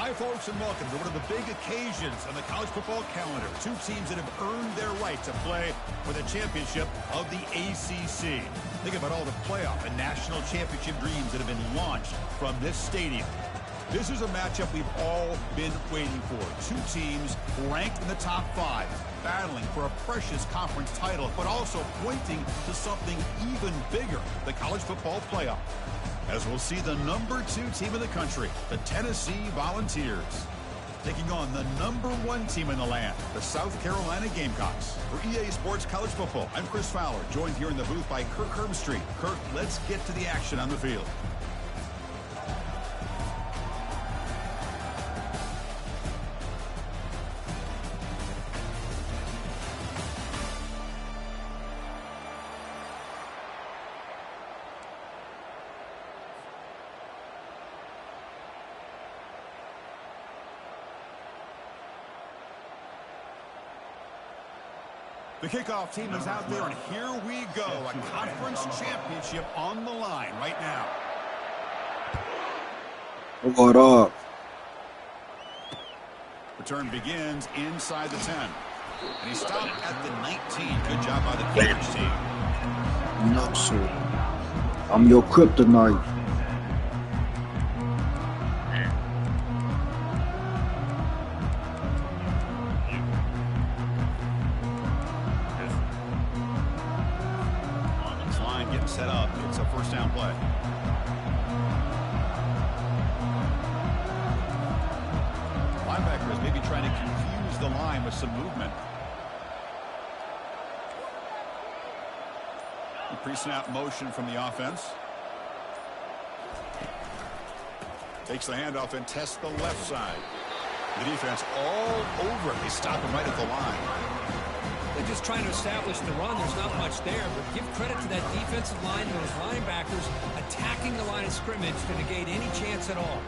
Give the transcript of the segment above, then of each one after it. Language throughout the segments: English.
Hi, folks, and welcome to one of the big occasions on the college football calendar. Two teams that have earned their right to play for the championship of the ACC. Think about all the playoff and national championship dreams that have been launched from this stadium. This is a matchup we've all been waiting for. Two teams ranked in the top 5, battling for a precious conference title, but also pointing to something even bigger, the college football playoff. As we'll see the number 2 team in the country, the Tennessee Volunteers, taking on the number 1 team in the land, the South Carolina Gamecocks. For EA Sports College Football, I'm Chris Fowler, joined here in the booth by Kirk Herbstreit. Kirk, let's get to the action on the field. The kickoff team is out there, and here we go. A conference championship on the line right now. What up? Return begins inside the 10. And he stopped at the 19. Good job by the coverage team. No, sir. I'm your kryptonite. Set up. It's a first down play. Linebacker is maybe trying to confuse the line with some movement. Pre-snap motion from the offense. Takes the handoff and tests the left side. The defense all over it. They stop him right at the line. They're just trying to establish the run. There's not much there, but give credit to that defensive line and those linebackers attacking the line of scrimmage to negate any chance at all.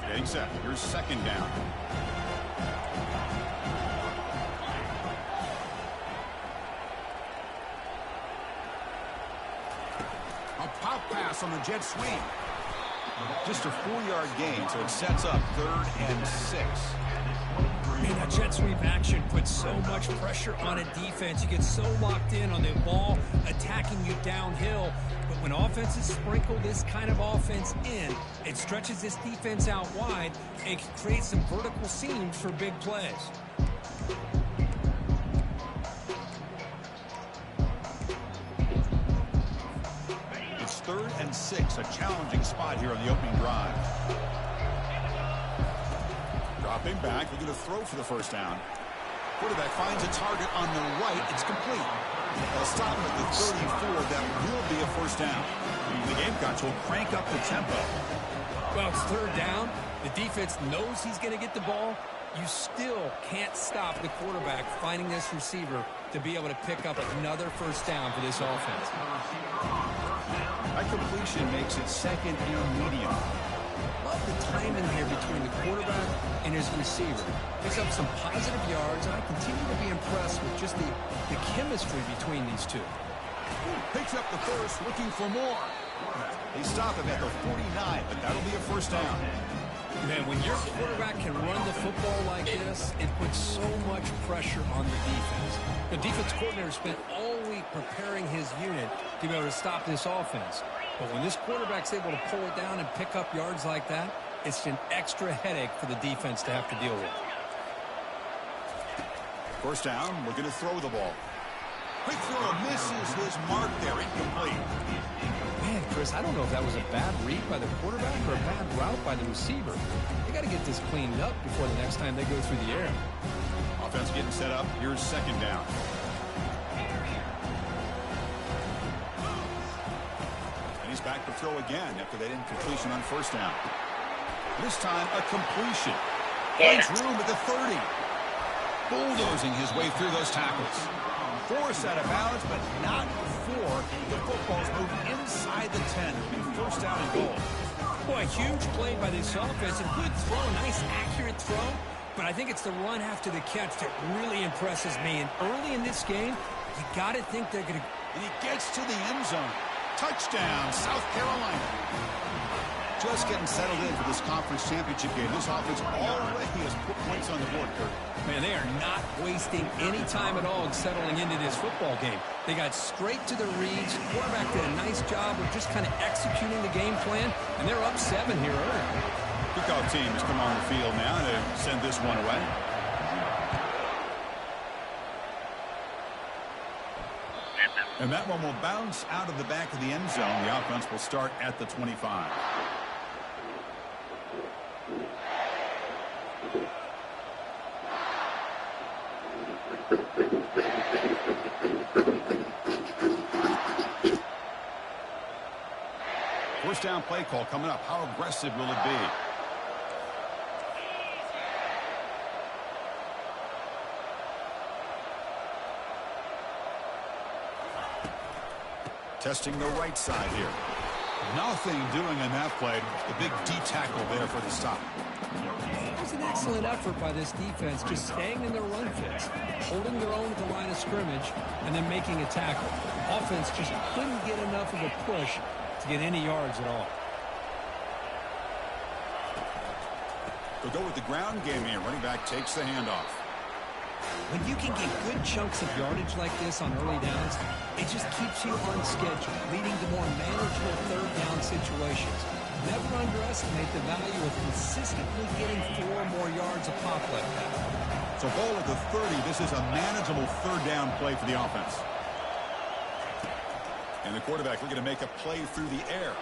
Getting set. Here's second down. Pop pass on the jet sweep. Just a 4-yard gain, so it sets up 3rd and 6. Man, that jet sweep action puts so much pressure on a defense. You get so locked in on the ball attacking you downhill. But when offenses sprinkle this kind of offense in, it stretches this defense out wide and can create some vertical seams for big plays. It's 3rd and 6, a challenging spot here on the opening drive. Dropping back, they're going to throw for the first down. Quarterback finds a target on the right. It's complete. They'll stop him at the 34. That will be a first down. The Gamecocks will crank up the tempo. Well, it's 3rd down. The defense knows he's going to get the ball. You still can't stop the quarterback finding this receiver to be able to pick up another first down for this offense. That completion makes it 2nd and medium. Love the timing here between the quarterback and his receiver. Picks up some positive yards, and I continue to be impressed with just the chemistry between these two. Picks up the first, looking for more. They stop him at the 49, but that'll be a first down. Man, when your quarterback can run the football like this, it puts so much pressure on the defense. The defense coordinator spent all week preparing his unit to be able to stop this offense. But when this quarterback's able to pull it down and pick up yards like that, it's an extra headache for the defense to have to deal with. First down, we're going to throw the ball. Quick throw, misses his mark there, incomplete. Man, Chris, I don't know if that was a bad read by the quarterback or a bad route by the receiver. They got to get this cleaned up before the next time they go through the air. Offense getting set up. Here's second down. And he's back to throw again after that incompletion on first down. This time, a completion. Finds room at the 30. Bulldozing his way through those tackles. Forced out of bounds, but not before the football's moved inside the 10. It'll be first down and goal. Boy, huge play by this offense. A good throw, a nice accurate throw. but I think it's the run after the catch that really impresses me. And early in this game, you got to think they're going to... And he gets to the end zone. Touchdown, South Carolina. Just getting settled in for this conference championship game. This offense already has put points on the board, Kurt. Man, they are not wasting any time at all in settling into this football game. They got straight to the reads. Quarterback did a nice job of just kind of executing the game plan, and they're up 7 here early. Kickoff team has come on the field now to send this one away. And that one will bounce out of the back of the end zone. The offense will start at the 25. First down play call coming up. How aggressive will it be? Testing the right side here. Nothing doing in that play. The big D tackle there for the stop. It was an excellent effort by this defense, just staying in their run fits, holding their own at the line of scrimmage, and then making a tackle. Offense just couldn't get enough of a push to get any yards at all. They'll go with the ground game here. Running back takes the handoff. When you can get good chunks of yardage like this on early downs, it just keeps you on schedule, leading to more manageable third down situations. Never underestimate the value of consistently getting 4 more yards a pop like that. So ball at the 30. This is a manageable third down play for the offense. And the quarterback looking to make a play through the air.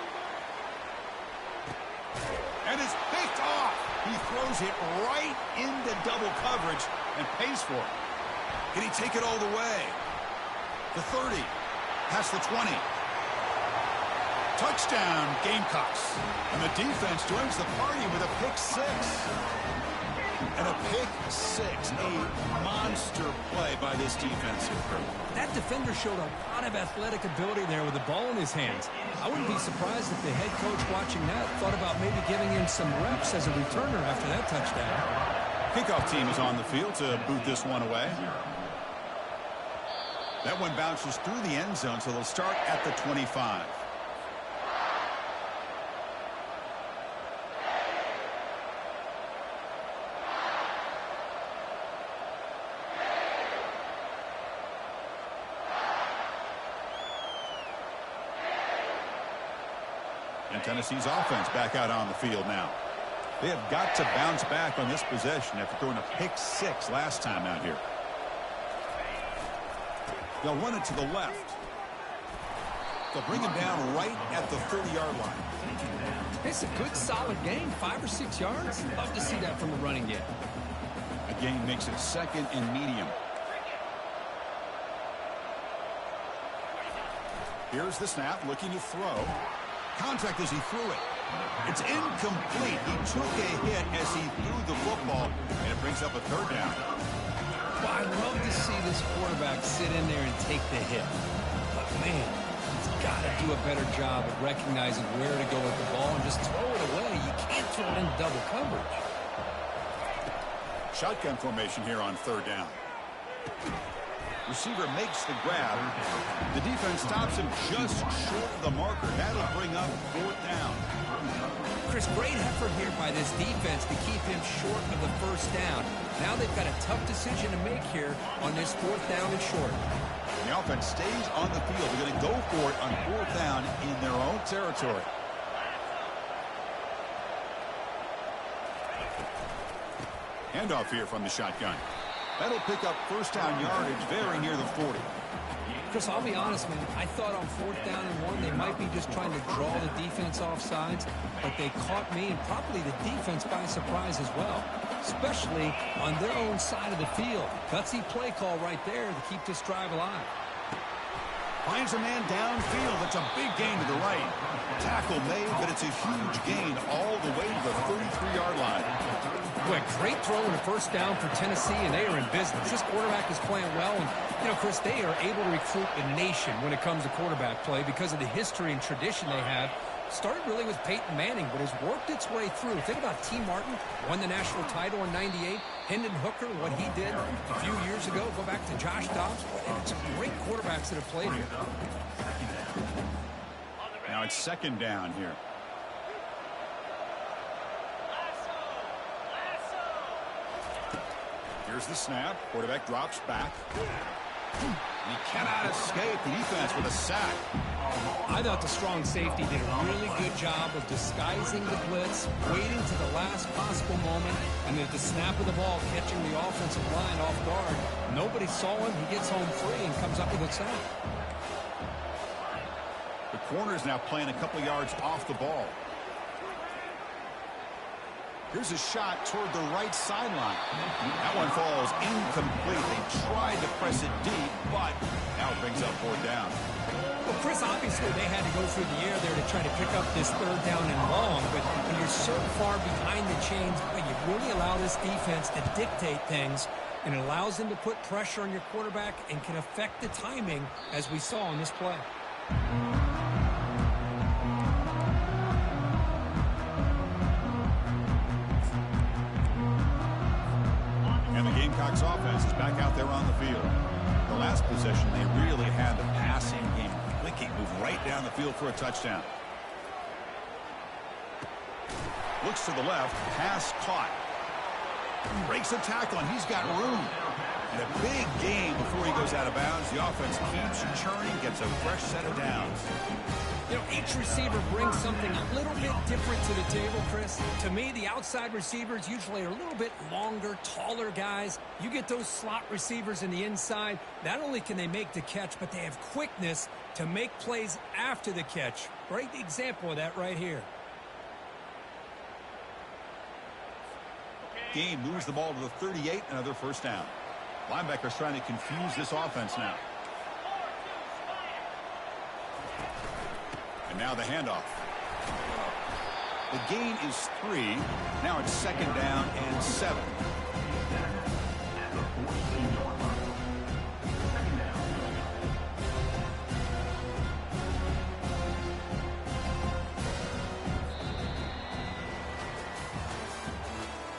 And it's picked off. He throws it right into double coverage and pays for it. Can he take it all the way? The 30. Past the 20. Touchdown, Gamecocks. And the defense joins the party with a pick 6. And a pick 6. A monster play by this defense. That defender showed a lot of athletic ability there with the ball in his hands. I wouldn't be surprised if the head coach watching that thought about maybe giving him some reps as a returner after that touchdown. Kickoff team is on the field to boot this one away. That one bounces through the end zone, so they'll start at the 25. And Tennessee's offense back out on the field now. They have got to bounce back on this possession after throwing a pick 6 last time out here. They'll run it to the left. They'll bring him down right at the 30-yard line. It's a good, solid game. 5 or 6 yards. Love to see that from the running game. A gain makes it 2nd and medium. Here's the snap, looking to throw. Contact as he threw it. It's incomplete. He took a hit as he threw the football, and it brings up a 3rd down. Well, I love to see this quarterback sit in there and take the hit. But, man, he's got to do a better job of recognizing where to go with the ball and just throw it away. You can't throw it in double coverage. Shotgun formation here on 3rd down. Receiver makes the grab. The defense stops him just short of the marker. That'll bring up 4th down. Chris, great effort here by this defense to keep him short of the 1st down. Now they've got a tough decision to make here on this 4th down and short. And the offense stays on the field. They're going to go for it on 4th down in their own territory. Handoff here from the shotgun. That'll pick up 1st down yardage very near the 40. Chris, I'll be honest, man. I thought on 4th down and 1, they might be just trying to draw the defense off sides, but they caught me and probably the defense by surprise as well, especially on their own side of the field. Gutsy play call right there to keep this drive alive. Finds a man downfield. That's a big gain to the right. Tackle made, but it's a huge gain all the way to the 33-yard line. Boy, great throw in the 1st down for Tennessee, and they are in business. This quarterback is playing well, and, you know, Chris, they are able to recruit a nation when it comes to quarterback play because of the history and tradition they have Started really with Peyton Manning, but has worked its way through. Think about T. Martin, won the national title in '98. Hendon Hooker, what he did a few years ago. Go back to Josh Dobbs. And some great quarterbacks that have played here. Now it's second down here. Here's the snap. Quarterback drops back. He cannot escape the defense with a sack. I thought the strong safety did a really good job of disguising the blitz, waiting to the last possible moment, and then at the snap of the ball, catching the offensive line off guard. Nobody saw him. He gets home free and comes up with a sack. The corner's now playing a couple yards off the ball. Here's a shot toward the right sideline. That one falls incomplete. They tried to press it deep, but now it brings up fourth down. Well, Chris, obviously they had to go through the air there to try to pick up this third down and long, but when you're so far behind the chains, you really allow this defense to dictate things, and it allows them to put pressure on your quarterback and can affect the timing, as we saw on this play. And the Gamecocks offense is back out there on the field. The last possession, they really had the passing game clicking, move right down the field for a touchdown. Looks to the left, pass caught. Breaks a tackle, and he's got room. And a big game before he goes out of bounds. The offense keeps churning, gets a fresh set of downs. You know, each receiver brings something a little bit different to the table, Chris. To me, the outside receivers usually are a little bit longer, taller guys. You get those slot receivers in the inside, not only can they make the catch, but they have quickness to make plays after the catch. Great example of that right here. Game moves the ball to the 38, another first down. Linebackers trying to confuse this offense now. And now the handoff. The gain is 3. Now it's second down and 7.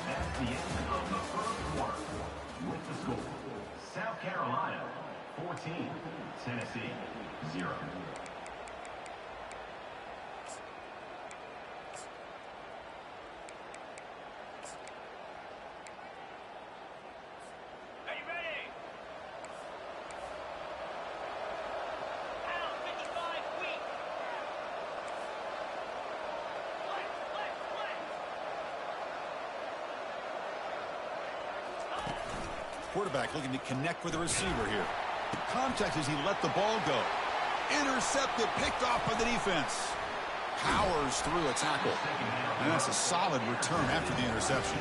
That's the end of the first quarter. With the score, South Carolina 14, Tennessee 0. Quarterback looking to connect with the receiver here. Contact as he let the ball go. Intercepted, picked off by the defense. Powers through a tackle. And that's a solid return after the interception.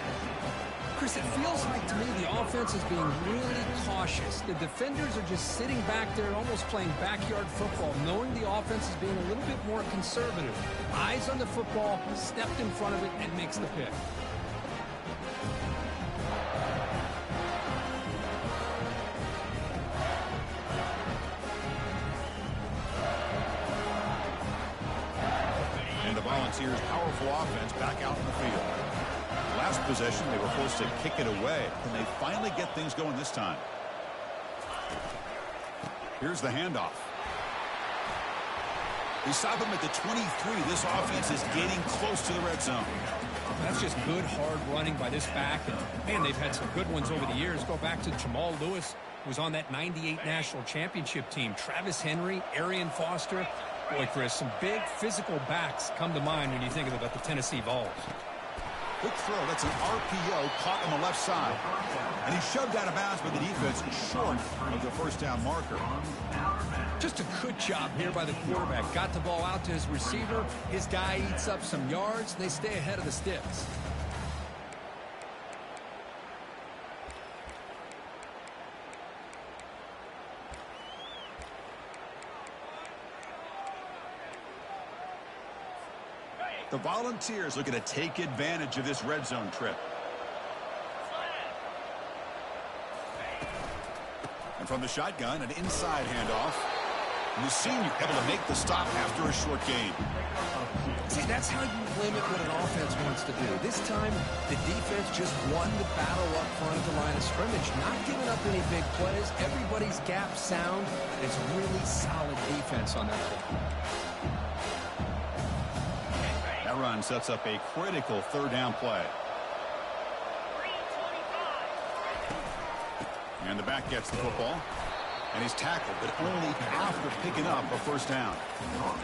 Chris, it feels like to me the offense is being really cautious. The defenders are just sitting back there almost playing backyard football, knowing the offense is being a little bit more conservative. Eyes on the football, stepped in front of it, and makes the pick. Volunteers' powerful offense back out in the field. Last possession, they were forced to kick it away. Can they finally get things going this time? Here's the handoff. They stop him at the 23. This offense is getting close to the red zone. That's just good, hard running by this back. And, man, they've had some good ones over the years. Go back to Jamal Lewis, who was on that '98 national championship team. Travis Henry, Arian Foster. Boy, Chris, some big physical backs come to mind when you think about the Tennessee Vols. Quick throw. That's an RPO caught on the left side. And he's shoved out of bounds by the defense short of the first down marker. Just a good job here by the quarterback. Got the ball out to his receiver. His guy eats up some yards. They stay ahead of the sticks. The Volunteers looking to take advantage of this red zone trip. And from the shotgun, an inside handoff. And the senior able to make the stop after a short gain. See, that's how you limit what an offense wants to do. This time, the defense just won the battle up front at the line of scrimmage, not giving up any big plays. Everybody's gap sound. It's really solid defense on that play. That run sets up a critical third down play. And the back gets the football. And he's tackled, but only after picking up a first down.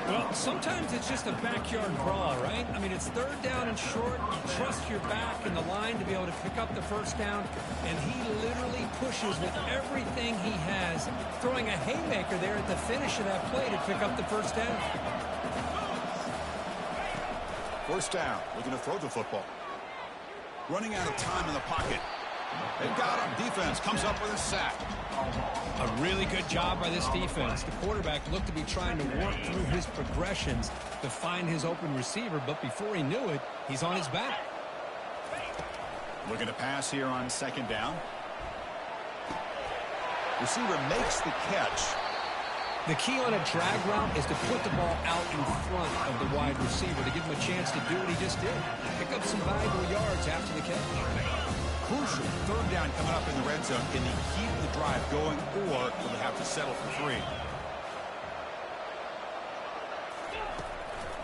Well, sometimes it's just a backyard brawl, right? I mean, it's third down and short. You trust your back and the line to be able to pick up the first down. And he literally pushes with everything he has, throwing a haymaker there at the finish of that play to pick up the first down. First down, looking to throw the football. Running out of time in the pocket. They've got him. Defense comes up with a sack. A really good job by this defense. The quarterback looked to be trying to work through his progressions to find his open receiver, but before he knew it, he's on his back. Looking to pass here on second down. Receiver makes the catch. The key on a drag route is to put the ball out in front of the wide receiver to give him a chance to do what he just did. Pick up some valuable yards after the catch. Crucial third down coming up in the red zone. Can they keep the drive going, or will they have to settle for 3?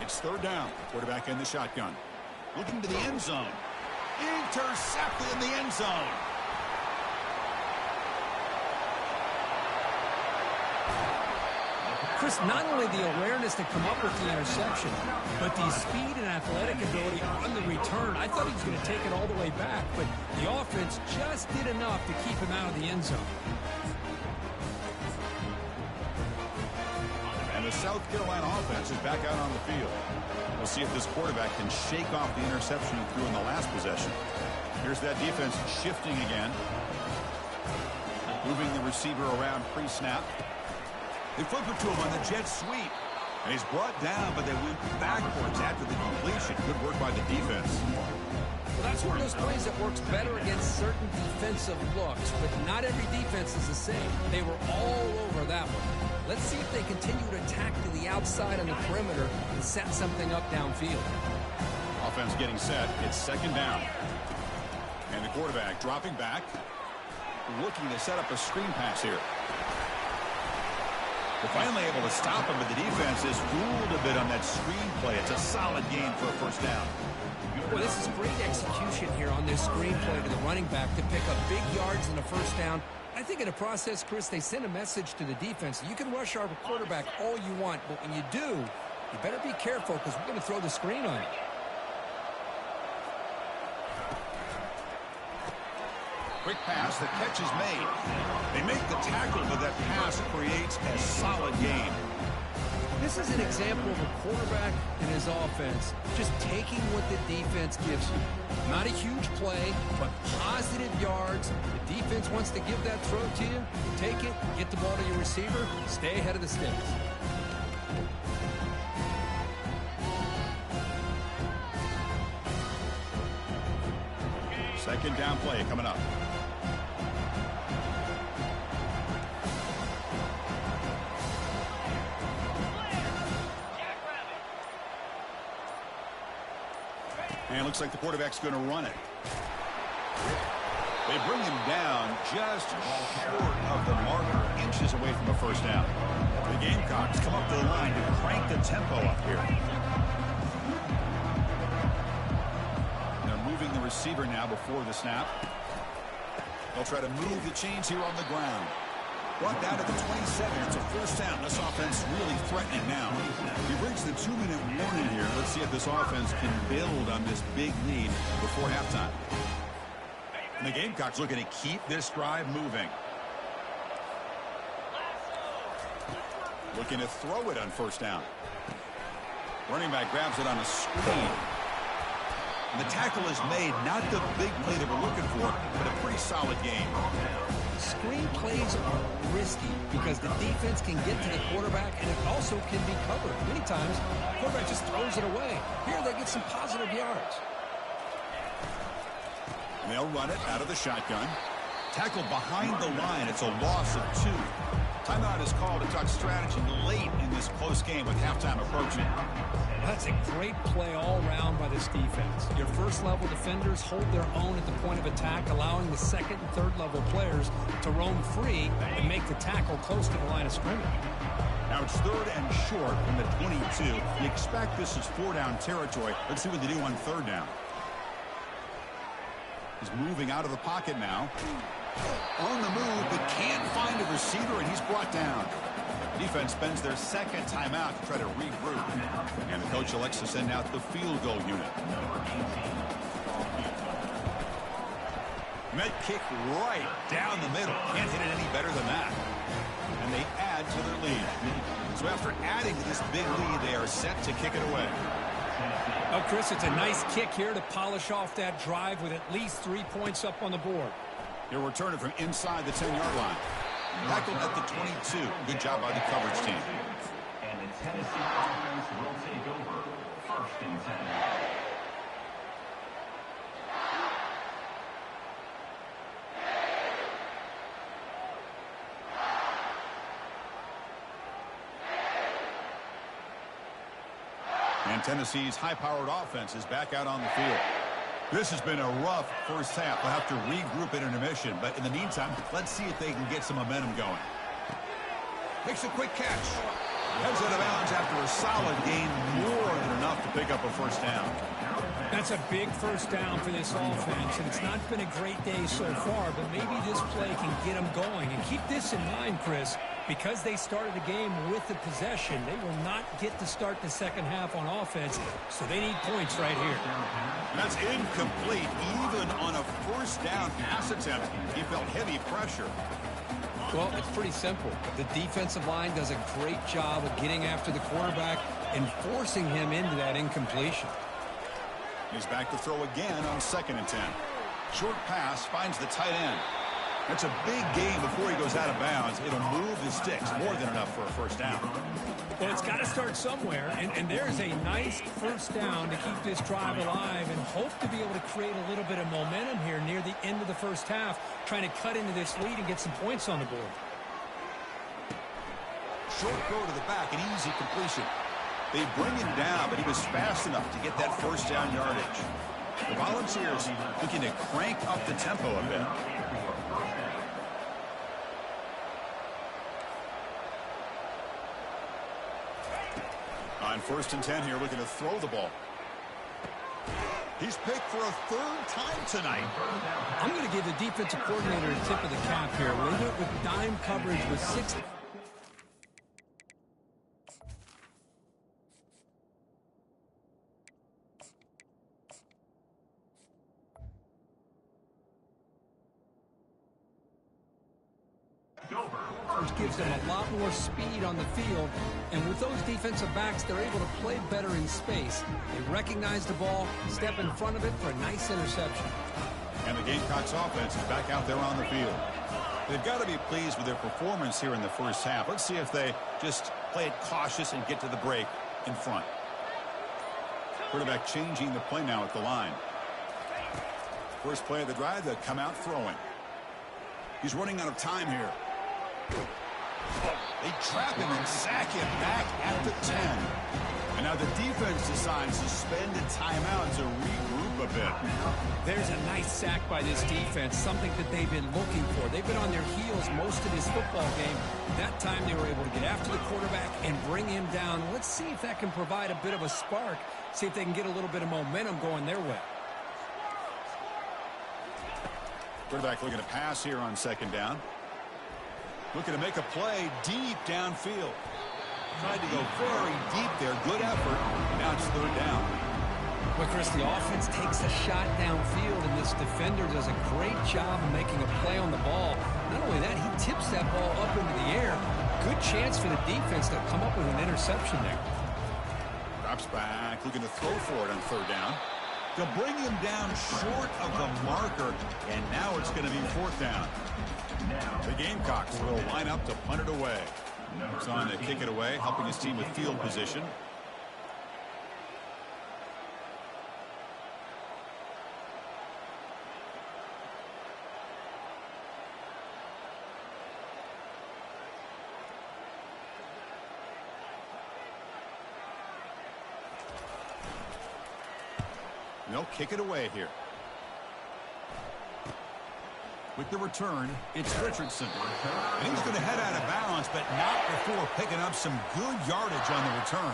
It's third down. Quarterback in the shotgun. Looking to the end zone. Intercepted in the end zone. Chris, not only the awareness to come up with the interception, but the speed and athletic ability on the return. I thought he was going to take it all the way back, but the offense just did enough to keep him out of the end zone. And the South Carolina offense is back out on the field. We'll see if this quarterback can shake off the interception he threw in the last possession. Here's that defense shifting again. Moving the receiver around pre-snap. They flip it to him on the jet sweep. And he's brought down, but they went backwards after the completion. Good work by the defense. Well, that's one of those plays that works better against certain defensive looks, but not every defense is the same. They were all over that one. Let's see if they continue to attack to the outside on the perimeter and set something up downfield. Offense getting set. It's second down. And the quarterback dropping back, looking to set up a screen pass here. They're finally able to stop him, but the defense is fooled a bit on that screen play. It's a solid game for a first down. Well, this is great execution here on this screen play to the running back to pick up big yards in the first down. I think in the process, Chris, they send a message to the defense. You can rush our quarterback all you want, but when you do, you better be careful because we're going to throw the screen on you. Quick pass, the catch is made. They make the tackle, but that pass creates a solid gain. This is an example of a quarterback and his offense just taking what the defense gives you. Not a huge play, but positive yards. The defense wants to give that throw to you. Take it, get the ball to your receiver, stay ahead of the sticks. Second down play coming up. And it looks like the quarterback's going to run it. They bring him down just short of the marker, inches away from a first down. The Gamecocks come up to the line to crank the tempo up here. They're moving the receiver now before the snap. They'll try to move the chains here on the ground. Brought down to the 27. It's a first down. This offense really threatening now. We've reached the 2-minute warning here. Let's see if this offense can build on this big lead before halftime. And the Gamecocks looking to keep this drive moving. Looking to throw it on first down. Running back grabs it on a screen. And the tackle is made. Not the big play that we're looking for, but a pretty solid game. Screen plays are risky because the defense can get to the quarterback and it also can be covered. Many times, the quarterback just throws it away. Here, they get some positive yards. And they'll run it out of the shotgun. Tackle behind the line. It's a loss of 2. Timeout is called to talk strategy late in this close game with halftime approaching. That's a great play all around by this defense. Your first-level defenders hold their own at the point of attack, allowing the second and third-level players to roam free and make the tackle close to the line of scrimmage. Now it's 3rd and short from the 22. You expect this is 4-down territory. Let's see what they do on 3rd down. He's moving out of the pocket now. On the move, but can't find a receiver, and he's brought down. Defense spends their second timeout to try to regroup. And the coach elects to send out the field goal unit. Met kick right down the middle. Can't hit it any better than that. And they add to their lead. So after adding to this big lead, they are set to kick it away. Oh, Chris, it's a nice kick here to polish off that drive with at least 3 points up on the board. He'll return it from inside the 10-yard line. Tackled at the 22. Good job by the coverage team. And the Tennessee offense will take over 1st and 10. And Tennessee's high-powered offense is back out on the field. This has been a rough first half. They'll have to regroup at intermission. But in the meantime, let's see if they can get some momentum going. Makes a quick catch. Heads out of bounds after a solid gain, more than enough to pick up a first down. That's a big first down for this offense, and it's not been a great day so far, but maybe this play can get them going. And keep this in mind, Chris, because they started the game with the possession, they will not get to start the second half on offense, so they need points right here. That's incomplete, even on a first down pass attempt. He felt heavy pressure. Well, it's pretty simple. The defensive line does a great job of getting after the quarterback and forcing him into that incompletion. He's back to throw again on 2nd and 10. Short pass finds the tight end. That's a big gain before he goes out of bounds. It'll move the sticks, more than enough for a first down. Well, it's got to start somewhere, and there's a nice first down to keep this drive alive and hope to be able to create a little bit of momentum here near the end of the first half, trying to cut into this lead and get some points on the board. Short throw to the back, an easy completion. They bring him down, but he was fast enough to get that first down yardage. The Volunteers looking to crank up the tempo a bit. On 1st and 10 here, looking to throw the ball. He's picked for a 3rd time tonight. I'm going to give the defensive coordinator a tip of the cap here. We'll do it with dime coverage with 6. Which gives them a lot more speed on the field, and with those defensive backs, they're able to play better in space. They recognize the ball, step in front of it for a nice interception. And the Gamecocks offense is back out there on the field. They've got to be pleased with their performance here in the first half. Let's see if they just play it cautious and get to the break in front. Quarterback changing the play now at the line. First play of the drive, they'll come out throwing. He's running out of time here. They trap him and sack him back at the 10. And now the defense decides to spend a timeout to regroup a bit. There's a nice sack by this defense, something that they've been looking for. They've been on their heels most of this football game. That time they were able to get after the quarterback and bring him down. Let's see if that can provide a bit of a spark, see if they can get a little bit of momentum going their way. Quarterback looking to pass here on 2nd down. Looking to make a play deep downfield. Tried to go very deep there. Good effort. Now it's 3rd down. Well, Chris, the offense takes a shot downfield, and this defender does a great job of making a play on the ball. Not only that, he tips that ball up into the air. Good chance for the defense to come up with an interception there. Drops back, looking to throw for it on 3rd down. They'll bring him down short of the marker, and now it's going to be 4th down. The Gamecocks will line up to punt it away. It's on to kick it away, helping his team with field position. they'll kick it away here. With the return, it's Richardson. And he's going to head out of bounds, but not before picking up some good yardage on the return.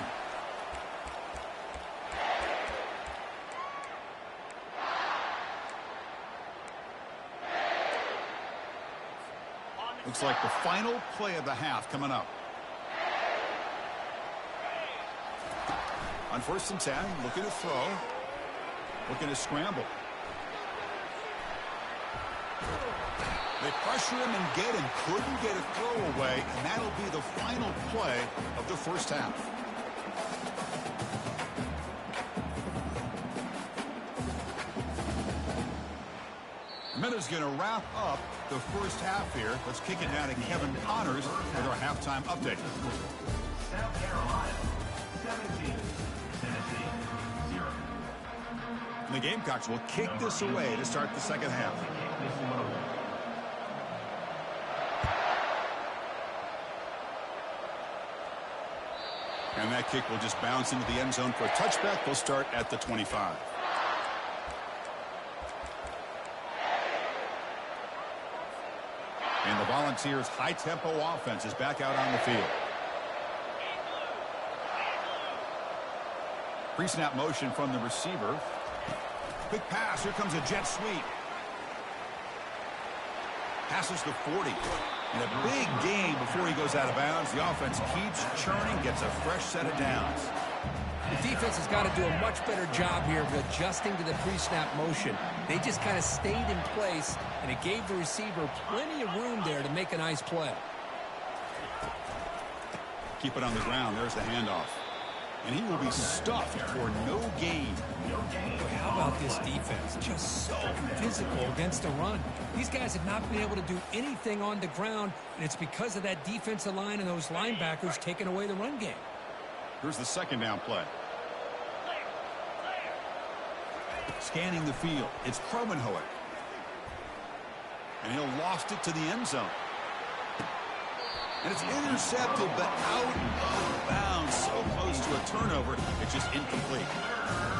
Looks like the final play of the half coming up. On 1st and 10, looking to throw. Looking to scramble. They pressure him and get him. Couldn't get a throw away, and that'll be the final play of the first half. Minuta's going to wrap up the first half here. Let's kick it down to Kevin Connors with our halftime update. South Carolina, 17. Tennessee, 0. And the Gamecocks will kick this away to start the second half. And that kick will just bounce into the end zone for a touchback. They'll start at the 25. And the Volunteers' high-tempo offense is back out on the field. Pre-snap motion from the receiver. Quick pass. Here comes a jet sweep. Passes the 40. And a big gain before he goes out of bounds. The offense keeps churning, gets a fresh set of downs. The defense has got to do a much better job here of adjusting to the pre-snap motion. They just kind of stayed in place, and it gave the receiver plenty of room there to make a nice play. Keep it on the ground. There's the handoff. And he will be stuffed for no gain. How about this defense? Just so physical against the run. These guys have not been able to do anything on the ground, and it's because of that defensive line and those linebackers taking away the run game. Here's the second down play. Scanning the field. It's Kromenhoek. And he'll lost it to the end zone. And it's intercepted, but out of bounds. So close to a turnover, it's just incomplete.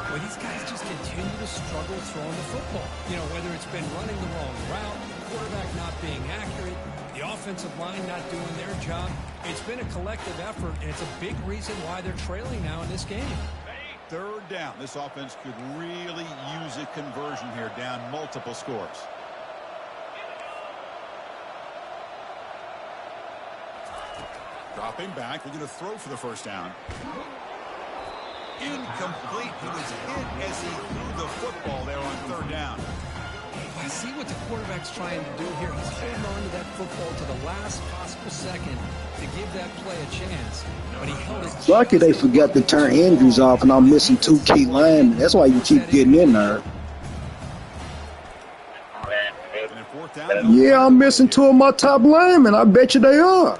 Well, these guys just continue to struggle throwing the football. You know, whether it's been running the wrong route, the quarterback not being accurate, the offensive line not doing their job. It's been a collective effort, and it's a big reason why they're trailing now in this game. Third down. This offense could really use a conversion here, down multiple scores. Dropping back, looking to throw for the first down. Incomplete. He was hit as he threw the football there on third down. I see what the quarterback's trying to do here. He's holding on to that football to the last possible second to give that play a chance. But he held it. Lucky they forgot to turn injuries off, and I'm missing 2 key linemen. That's why you keep getting in there. Yeah, I'm missing 2 of my top linemen. I bet you they are.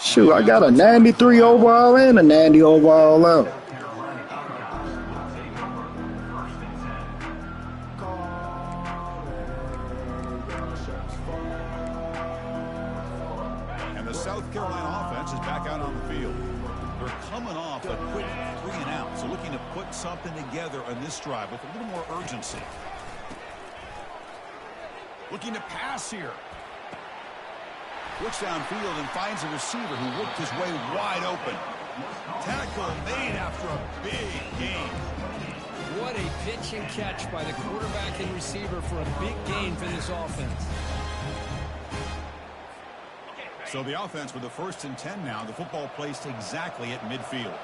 Shoot, I got a 93 overall and a 90 overall out. And the South Carolina offense is back out on the field. They're coming off a quick 3 and out, so looking to put something together on this drive with a little more urgency. Looking to pass here. Looks downfield and finds a receiver who worked his way wide open. Tackle made after a big gain. What a pitch and catch by the quarterback and receiver for a big gain for this offense. So the offense with the 1st and 10 now. The football placed exactly at midfield.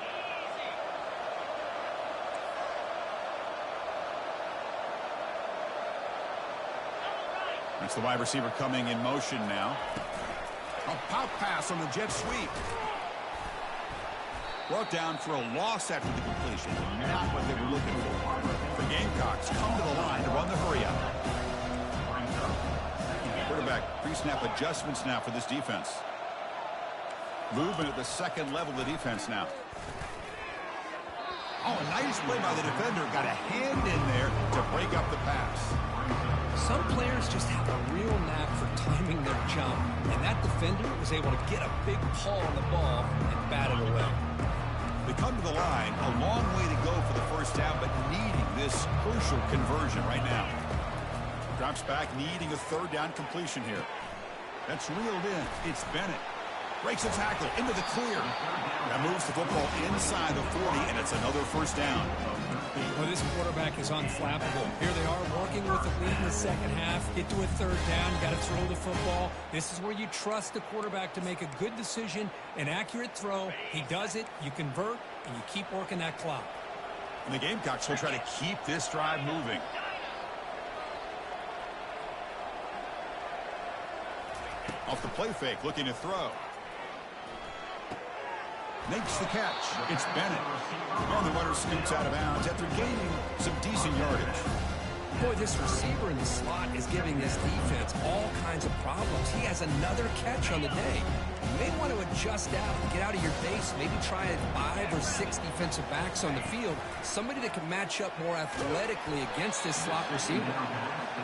That's the wide receiver coming in motion now. A pop pass on the jet sweep. Brought down for a loss after the completion. Not what they were looking for. The Gamecocks come to the line to run the hurry up. Quarterback pre-snap adjustments now for this defense. Movement at the second level of the defense now. Oh, a nice play by the defender. Got a hand in there to break up the pass. Some players just have a real knack for timing their jump, and that defender was able to get a big paw on the ball and bat it away. They come to the line, a long way to go for the first down, but needing this crucial conversion right now. Drops back, needing a third down completion here. That's reeled in. It's Bennett. Breaks a tackle into the clear. That moves the football inside the 40, and it's another first down. Well, this quarterback is unflappable. Here they are working with the lead in the second half. Get to a third down. You got to throw the football. This is where you trust the quarterback to make a good decision, an accurate throw. He does it. You convert, and you keep working that clock. And the Gamecocks will try to keep this drive moving. Off the play fake, looking to throw. Makes the catch. It's Bennett. And the runner scoots out of bounds after gaining some decent yardage. Boy, this receiver in the slot is giving this defense all kinds of problems. He has another catch on the day. You may want to adjust out, get out of your base, maybe try 5 or 6 defensive backs on the field, somebody that can match up more athletically against this slot receiver.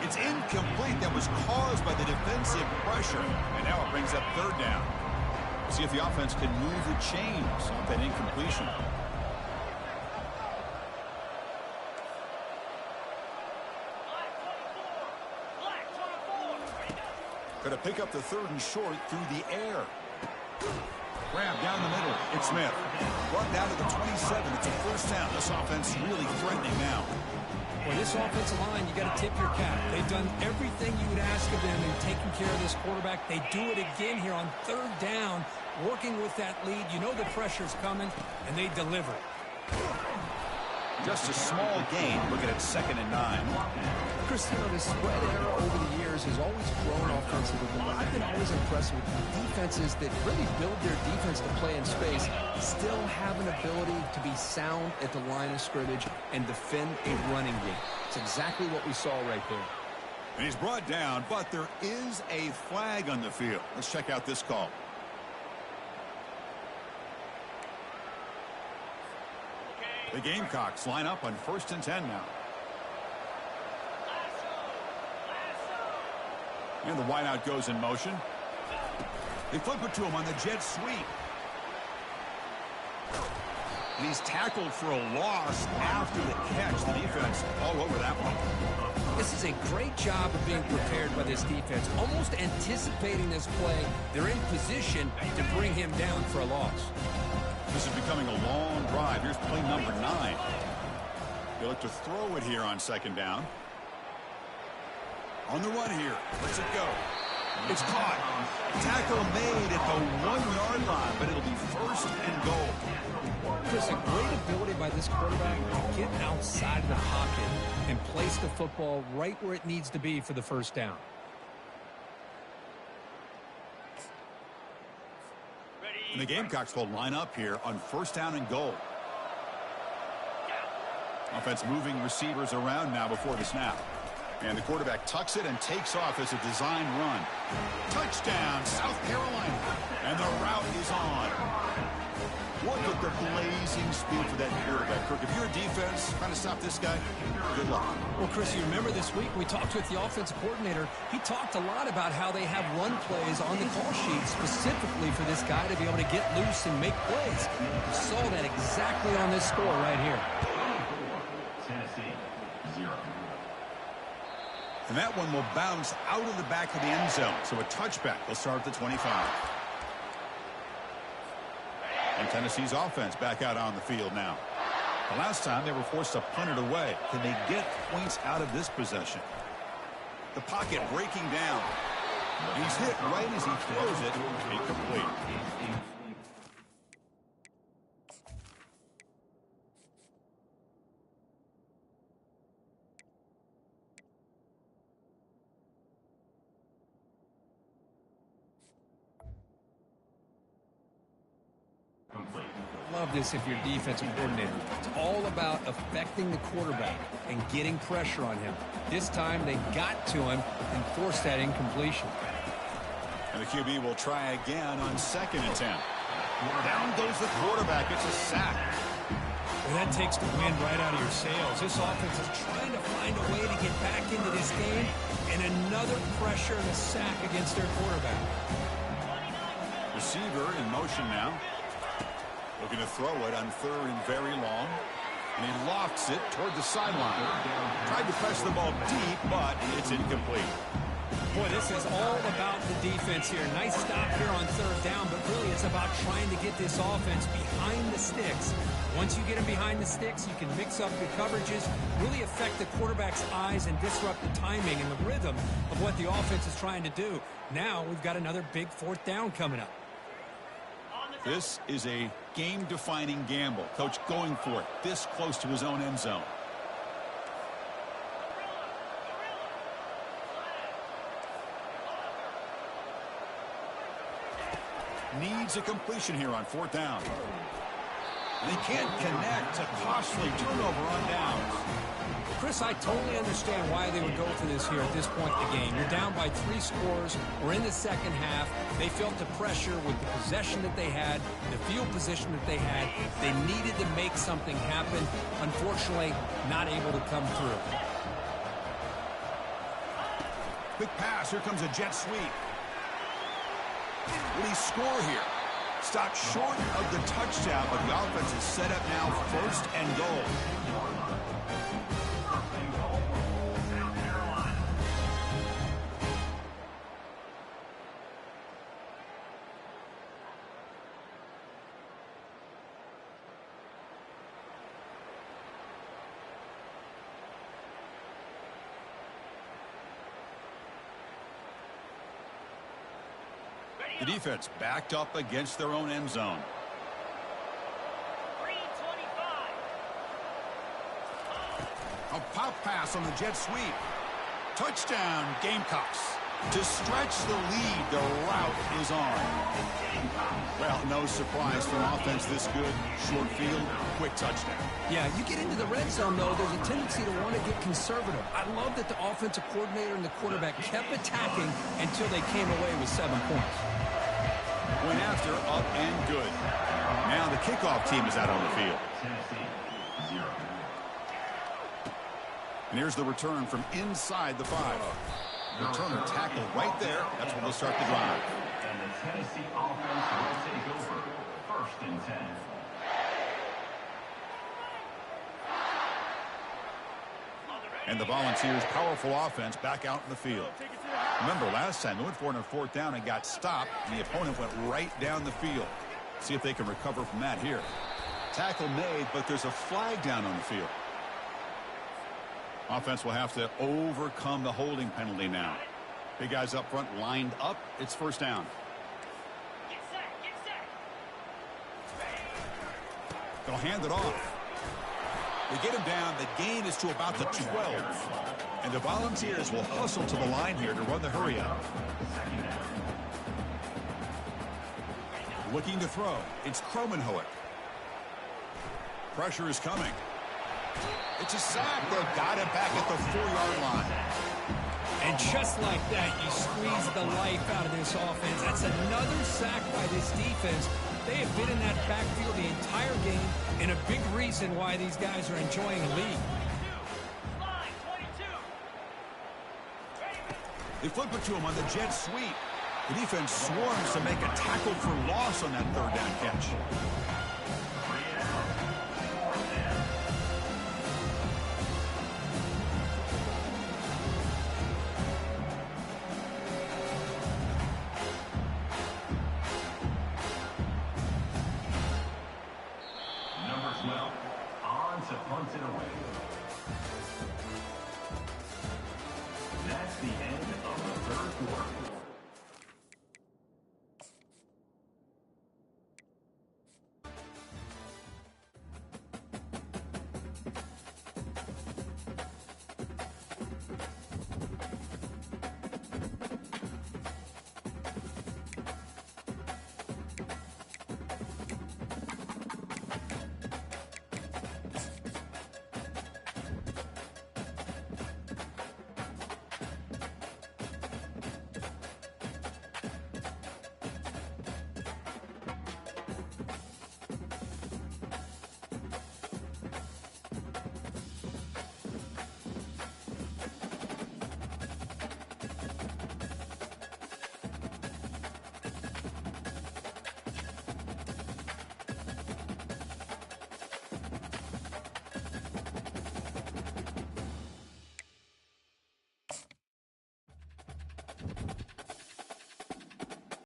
It's incomplete. That was caused by the defensive pressure. And now it brings up third down. See if the offense can move the chains off that incompletion. Going to pick up the third and short through the air. Grab down the middle. It's Smith. Run down to the 27. It's a first down. This offense really threatening now. Well, this offensive line, you got to tip your cap. They've done everything you would ask of them in taking care of this quarterback. They do it again here on third down, working with that lead. You know the pressure's coming, and they deliver. Just a small gain. Look at it, 2nd and 9. Chris, you know, the spread error over the years has always grown offensively, but I've been always impressed with defenses that really build their defense to play in space, still have an ability to be sound at the line of scrimmage and defend a running game. It's exactly what we saw right there. And he's brought down, but there is a flag on the field. Let's check out this call. The Gamecocks line up on 1st and 10 now. And the wideout goes in motion. They flip it to him on the jet sweep. And he's tackled for a loss after the catch. The defense all over that one. This is a great job of being prepared by this defense, almost anticipating this play. They're in position to bring him down for a loss. This is becoming a long drive. Here's play number 9. They look to throw it here on 2nd down. On the run here. Lets it go. It's caught. Tackle made at the 1-yard line, but it'll be 1st and goal. Chris, a great ability by this quarterback to get outside of the pocket and place the football right where it needs to be for the first down. And the Gamecocks will line up here on 1st down and goal. Offense moving receivers around now before the snap. And the quarterback tucks it and takes off as a design run. Touchdown, South Carolina. And the route is on. Look at the blazing speed for that quarterback. Kirk, if you're a defense trying to stop this guy, good luck. Well, Chris, you remember this week we talked with the offensive coordinator. He talked a lot about how they have run plays on the call sheet specifically for this guy to be able to get loose and make plays. We saw that exactly on this score right here. Tennessee, 0. And that one will bounce out of the back of the end zone. So a touchback will start at the 25. And Tennessee's offense back out on the field now. The last time they were forced to punt it away. Can they get points out of this possession? The pocket breaking down. He's hit right as he throws it. Incomplete. Love this if you're defensive coordinator. It's all about affecting the quarterback and getting pressure on him. This time they got to him and forced that incompletion. And the QB will try again on 2nd and 10. Down goes the quarterback. It's a sack. Well, that takes the wind right out of your sails. This offense is trying to find a way to get back into this game, and another pressure and a sack against their quarterback. Receiver in motion now. Looking to throw it on 3rd and very long. And he lofts it toward the sideline. Tried to press the ball deep, but it's incomplete. Boy, this is all about the defense here. Nice stop here on 3rd down, but really it's about trying to get this offense behind the sticks. Once you get them behind the sticks, you can mix up your coverages, really affect the quarterback's eyes and disrupt the timing and the rhythm of what the offense is trying to do. Now we've got another big 4th down coming up. This is a game-defining gamble. Coach going for it this close to his own end zone. Needs a completion here on 4th down. And he can't connect. A costly turnover on downs. Chris, I totally understand why they would go for this here at this point in the game. You're down by 3 scores. We're in the second half. They felt the pressure with the possession that they had, the field position that they had. They needed to make something happen. Unfortunately, not able to come through. Quick pass. Here comes a jet sweep. Will he score here? Stopped short of the touchdown, but the offense is set up now 1st and goal. The defense backed up against their own end zone. 325. A pop pass on the jet sweep. Touchdown, Gamecocks. To stretch the lead, the route is on. Well, no surprise for an offense this good. Short field, quick touchdown. Yeah, you get into the red zone, though, there's a tendency to want to get conservative. I love that the offensive coordinator and the quarterback kept attacking until they came away with 7 points. Went after, up and good. Now the kickoff team is out on the field. Tennessee, 0. And here's the return from inside the 5. Return and tackle right there. That's where they'll start the drive. And the Tennessee offense will take over. 1st and 10. And the Volunteers' powerful offense back out in the field. Remember, last time they went for it on 4th down and got stopped, and the opponent went right down the field. See if they can recover from that here. Tackle made, but there's a flag down on the field. Offense will have to overcome the holding penalty now. Big guys up front lined up. It's 1st down. Get set, get set. They'll hand it off. They get him down. The gain is to about the 12. And the Volunteers will hustle to the line here to run the hurry up. Looking to throw. It's Kromenhoek. Pressure is coming. It's a sack. They've got him back at the 4-yard line. And just like that, you squeeze the life out of this offense. That's another sack by this defense. They have been in that backfield the entire game, and a big reason why these guys are enjoying a lead. They flip it to him on the jet sweep. The defense swarms to make a tackle for loss on that 3rd down catch.